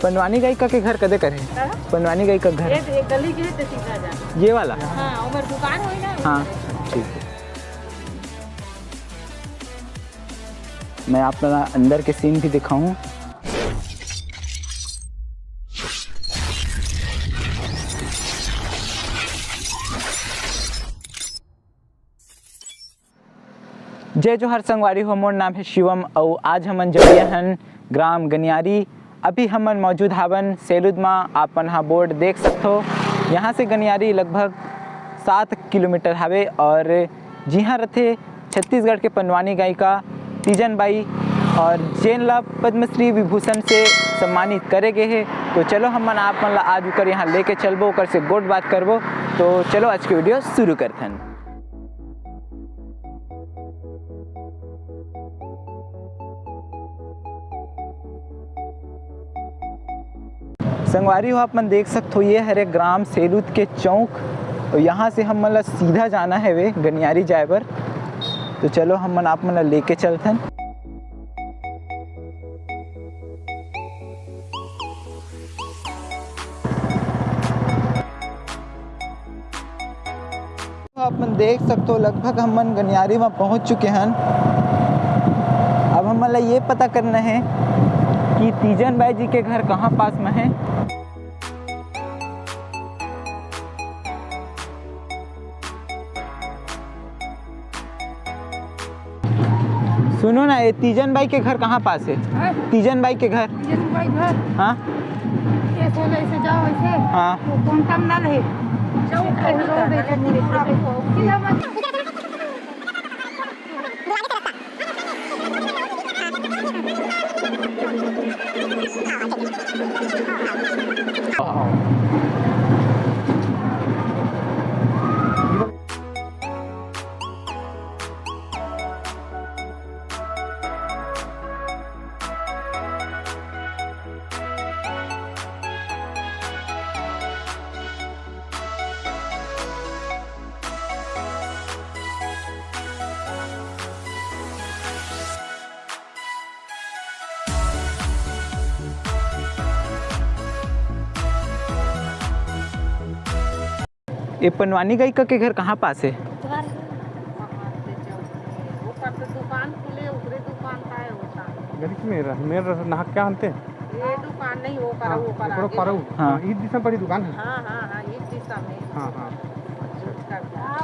पंडवानी गाई का के घर कदे करे? पंडवानी गाई का घर एक गली के है सीधा जा। ये वाला? हां, उमर दुकान होई ना। हाँ ठीक है। मैं अपना अंदर के सीन भी दिखाऊं। जय जोहर संगवारी हो, मोर नाम है शिवम और आज हमन जड़िया हन ग्राम गनियारी। अभी हमन मौजूद हावन सेलूद में। आपन हाँ बोर्ड देख सकते हो। यहाँ से गनियारी लगभग 7 किलोमीटर हवे और जिहाँ रथे छत्तीसगढ़ के पंडवानी गायिका तीजन बाई और जेन ला पद्मश्री विभूषण से सम्मानित करे गए है। तो चलो हमन आप मन ला आज उकर यहाँ लेके चलबो, उकर से गोट बात करबो। तो चलो आज के वीडियो शुरू करते हैं। संगवारी हो, आप मन देख सकते हो ये हरे ग्राम सेलूद के चौक और यहाँ से हम मन सीधा जाना है वे गनियारी जाए बर। तो चलो हम मन आप मन लेके चलते हैं। आप मन देख सकते हो लगभग हम मन गनियारी में पहुँच चुके हैं। अब हम मन ये पता करना है कि तीजन बाई जी के घर कहाँ पास में है। सुनो ना, ये तीजन बाई के घर कहाँ पास है? तीजन बाई के घर? तीजन बाई घर? हाँ ऐसे जाओ ऐसे। हाँ वो कौन काम ना रहे जाओ ये पंडवानी गायिका के घर कहाँ पास है? दुकान खुले उधरे दुकान का है होता गरीब मेरा नहा क्या आनते ये दुकान नहीं वो करा वो करा पारो। हाँ ईद दिशा बड़ी दुकान है। हाँ इस दिशा में। हाँ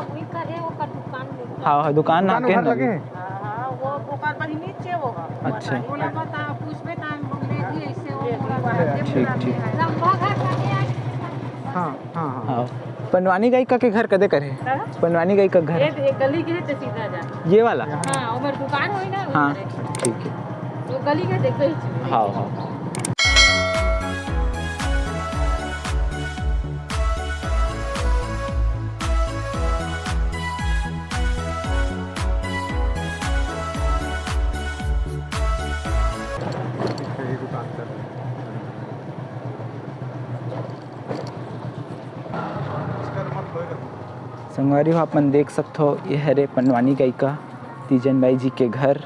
वही करे वो का दुकान में। हाँ दुकान ना के लगे हैं। हाँ वो दुकान पर ही नीचे वो। अच्छा बोला बता पूछबे टाइम ले जी ऐसे वो ठीक ठीक। लंबा घर का हाँ पंडवानी गायिका के घर कदे करे? पंडवानी गायिका घर एक गली के है सीधा जा। ये वाला? हाँ उमर दुकान होई ना। हाँ ठीक है। वो गली के देख रही। हाँ हाँ संगवारी हो, आप मन देख सकते हो ये हरे पंडवानी गायिका तीजन बाई जी के घर।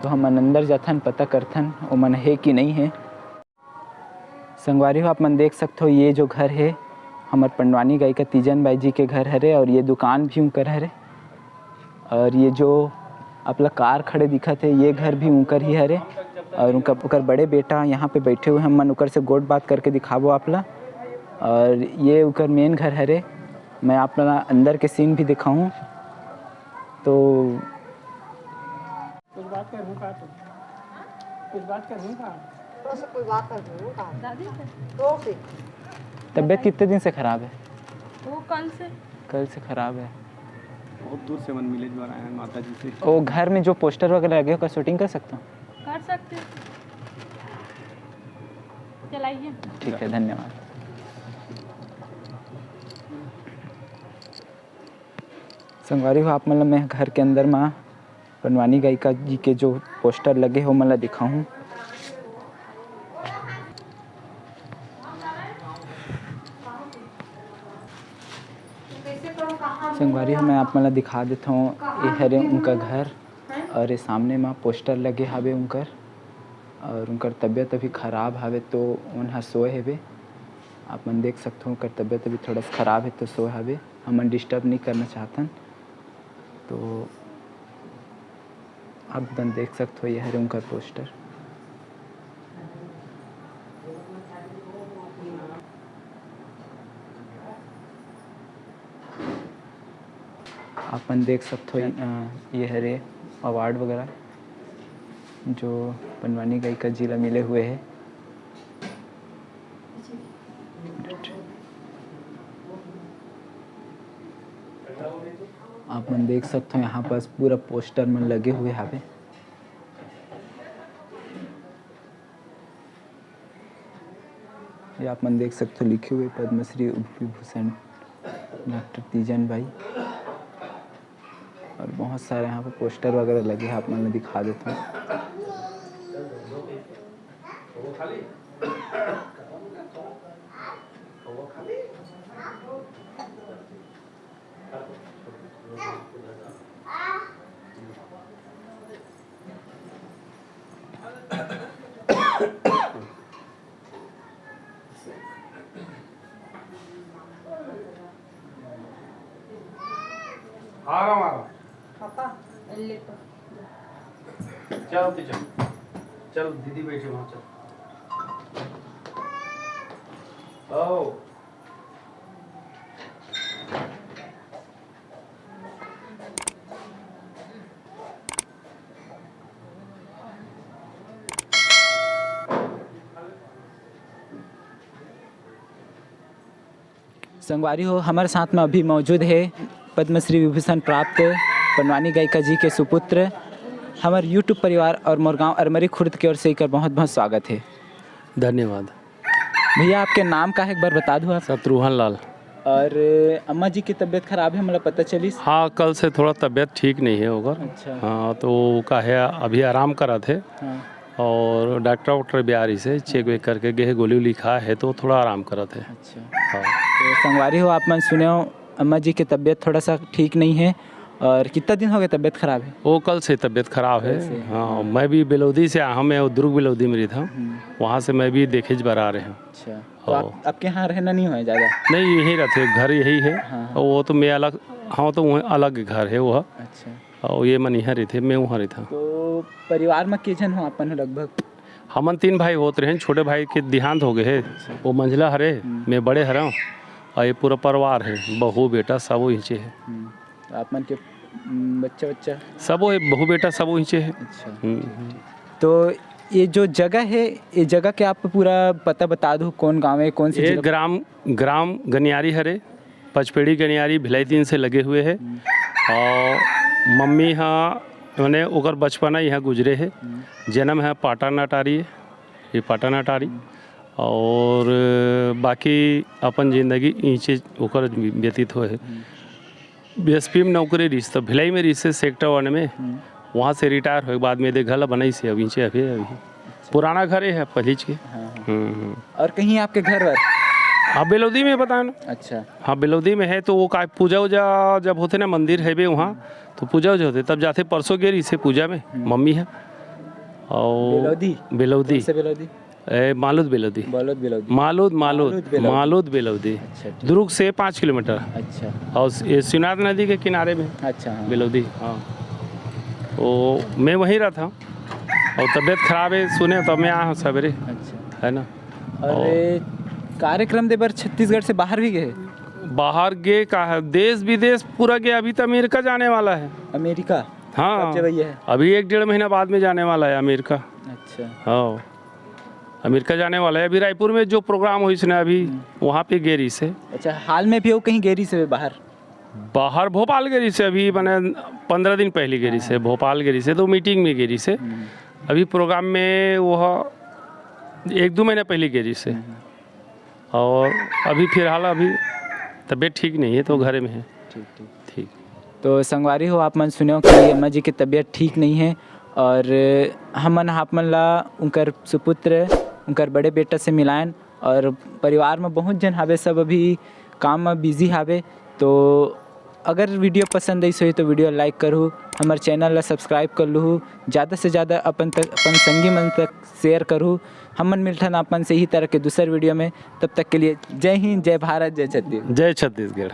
तो हम अंदर जाथन पता करथन वो मन है कि नहीं है। संगवारी हो, आप मन देख सकते हो ये जो घर है हमार पंडवानी गायिका तीजन बाई जी के घर हरे और ये दुकान भी उनकर हरे। और ये जो अपना कार खड़े दिखत है ये घर भी उनकर ही हरे और उनका बड़े बेटा यहाँ पे बैठे हुए हम मन उनकर से गोट बात करके दिखाबो आपला। और ये उनकर मेन घर हरे। मैं अपना अंदर के सीन भी दिखाऊं। तो कुछ बात कर का कुछ बात कर का तो से कोई बात कर का दादी तो से तबीयत कितने दिन से खराब है? वो कल से खराब है। बहुत दूर से मन मिले जो आए हैं माता जी से। वो घर में जो पोस्टर वगैरह लगे उसका शूटिंग कर सकता हूँ? कर सकते। चलाइए। ठीक है धन्यवाद। संगवारी हो, आप मतलब मैं घर के अंदर में पंडवानी गायिका जी के जो पोस्टर लगे हो मतलब दिखाऊं। संगवारी हो, मैं आप मतलब दिखा देता हूँ। ये हरे उनका घर और ये सामने में पोस्टर लगे हवे उनकर और उनकर तबीयत अभी ख़राब हवे तो उन्हा सोए हेबे। आप मन देख सकते हो उनकर तबीयत अभी थोड़ा सा ख़राब है तो सोए हवे। हमन डिस्टर्ब नहीं करना चाहतन तो आप मन देख सकते हो यह है उनका पोस्टर। अपन देख सकते हो ये है अवार्ड वगैरह जो बनवानी गायिका जिला मिले हुए हैं। आप मन देख सकते हो यहाँ पास पूरा पोस्टर मन लगे हुए हावे। ये आप मन देख सकते हो लिखे हुए पद्मश्री विभूषण डॉक्टर तीजन भाई और बहुत सारे यहाँ पे पोस्टर वगैरह लगे हैं। आप मैंने दिखा देता हूँ। आ रहा हूँ। पापा ले तो चल चल दीदी बैठे वहाँ चल। ओ संगवारी हो हमारे साथ में अभी मौजूद है पद्मश्री विभूषण प्राप्त बनवानी गायिका जी के सुपुत्र। हमारे यूट्यूब परिवार और मोरगांव अरमरी खुर्द की ओर से एक बहुत बहुत स्वागत है। धन्यवाद भैया आपके नाम का है एक बार बता दूँ आप। शत्रुघ्न लाल। और अम्मा जी की तबीयत खराब है मतलब पता चली। हाँ कल से थोड़ा तबीयत ठीक नहीं है होगा। अच्छा। हाँ तो का है अभी आराम करा थे। हाँ। और डॉक्टर बिहारी से चेक वेक करके गए गोली वोली खा है तो थोड़ा आराम करा थे। अच्छा। हाँ तो संगवारी हो आप मन सुने हो अम्मा जी की तबीयत थोड़ा सा ठीक नहीं है। और कितना दिन हो गया तबीयत खराब है। वो कल से तबीयत खराब है। हाँ मैं भी बेलौदी से आया हूँ। मैं दुर्ग बेलौदी में था वहाँ से मैं भी देखे बार आ रहे हैं। अच्छा तो आपके यहाँ रहना नहीं है ज़्यादा। नहीं यहीं रहते घर यही है। हाँ। और वो तो मैं अलग हाँ तो वहाँ अलग घर है वह। अच्छा। और ये मन यहाँ रहते मैं वहाँ रहता। तो परिवार में के जन हो अपन लगभग। हमन 3 भाई होते रहे। छोटे भाई के देहांत हो गए है। वो मंझला हरे मैं बड़े हरा हूँ और ये पूरा परिवार है बहू बेटा सब वो नीचे है। तो आप मन के बच्चा सब वो बहू बेटा सब वो नीचे है। अच्छा। तो ये जो जगह है ये जगह के आप पूरा पता बता दो कौन गांव है कौन सी ये जगह? ग्राम गनियारी हरे पचपेड़ी गनियारी भिलाई 3 से लगे हुए है। और मम्मी हाँ मैंने ओकर बचपना यहाँ गुजरे है। जन्म है पाटन अटारी ये पाटन अटारी। और बाकी अपन जिंदगी नीचे ओकर व्यतीत हुए है। बीएसपी में नौकरी रही तो भिलाई में रही से सेक्टर 1 में। वहाँ से रिटायर हो बाद में घर बनाई से अभी अभी पुराना घर है पहलीच के। और कहीं आपके घर वर? हाँ बेलौदी में बता ना। अच्छा। हाँ बेलौदी में है तो वो का पूजा वूजा जब होते ना मंदिर है बे वहाँ तो पूजा वूजा होते तब जाते। परसों गेरी से पूजा में मम्मी है। और बेलौदी मालूद बेलौदी मालूद बेलौदी दुर्ग से 5 किलोमीटर। अच्छा। और ये शिवनाथ नदी के किनारे में। अच्छा। बेलौदी हाँ तो मैं वहीं रहा था और तबीयत खराब है सुने तो मैं आया हूँ सवेरे। अच्छा। है ना। और कार्यक्रम दे बार छत्तीसगढ़ से बाहर भी गए? बाहर गए का है देश विदेश पूरा गया। अभी तो अमेरिका जाने वाला है। अमेरिका? हाँ कब है? अभी 1-1.5 महीना बाद में जाने वाला है अमेरिका। अच्छा। हाँ अमेरिका जाने वाला है। अभी रायपुर में जो प्रोग्राम हुई इसने अभी वहाँ पे गेरी से। अच्छा हाल में भी हो कहीं गेरी से बाहर भोपाल गेरी से अभी मैंने 15 दिन पहले गेरी से भोपाल गेरी से तो मीटिंग में गेरी से। अभी प्रोग्राम में वह 1-2 महीने पहले गेरी से। और अभी फिलहाल अभी तबीयत ठीक नहीं है तो घर में है। ठीक। तो संगवारी हो आप मन सुने कि अम्मा जी की तबीयत ठीक नहीं है और हमन आप मन ला उनकर सुपुत्र उनकर बड़े बेटा से मिलायन। और परिवार में बहुत जन हावे सब अभी काम में बिजी हावे तो अगर वीडियो पसंद आई हो तो वीडियो लाइक करूँ, हमारे चैनल ला सब्सक्राइब कर लूँ, ज़्यादा से ज़्यादा अपन संगी मन तक शेयर करूँ। हमन मिलथन अपन से ही तरह के दूसर वीडियो में, तब तक के लिए जय हिंद, जय भारत, जय छत्तीसगढ़। जय छत्तीसगढ़।